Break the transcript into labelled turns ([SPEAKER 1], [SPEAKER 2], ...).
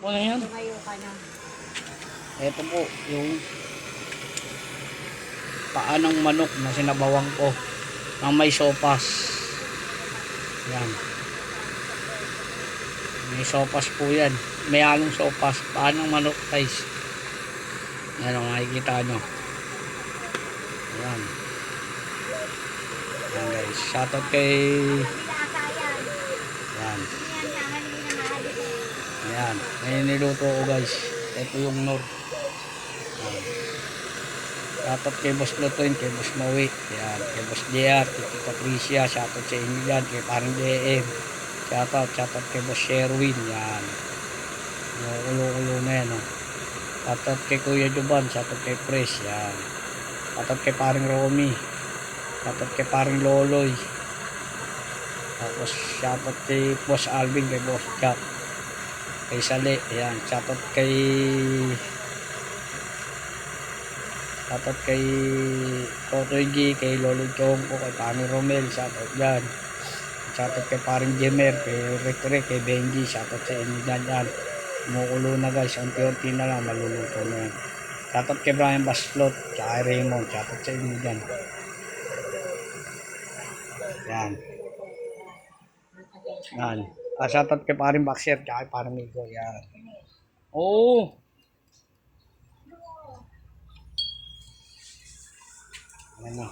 [SPEAKER 1] Ano yan?
[SPEAKER 2] Tumayo ka na.
[SPEAKER 1] Ito po, yung paa ng manok na sinabawang ko ng may sopas. Yan. May sopas po yan. May halong sopas. Paa ng manok guys. Yan o, makikita nyo. Yan. Yan guys. Shoutout kay... Yan. Yan. May niluto ko guys. Ito yung nor. Yan. Shoutout kay Boss Lutoin, kay Boss Maui. Yan. Kay Boss JR, kay Patricia. Shoutout sa inyo yan. Kay parang DM. Shoutout kay Boss Sherwin. Yan. Ulo-ulo na yan o. Shoutout kay Kuya Juban. Shoutout kay Pres. Yan. Shoutout kay parang Romy. Shoutout kay parang Loloy. Tapos shoutout kay Boss Alvin, kay Boss Jack, kay Sale. Ayan. Shoutout kay Totoy G, kay Lolo Chong ko, kay Pani Romel. Shoutout dyan. Shoutout kay parang Jemer, kay Rick, kay Benji. Shoutout sa inyo dyan yan. Umuulo na guys. Unti-unti na lang maluluto na yan. Shoutout kay Brian Baslot, kay Raymond. Shoutout sa inyo dyan. Yan. Yan. Shoutout kay paring Boxer, kay paring Migo. Yan. Oo. Ano.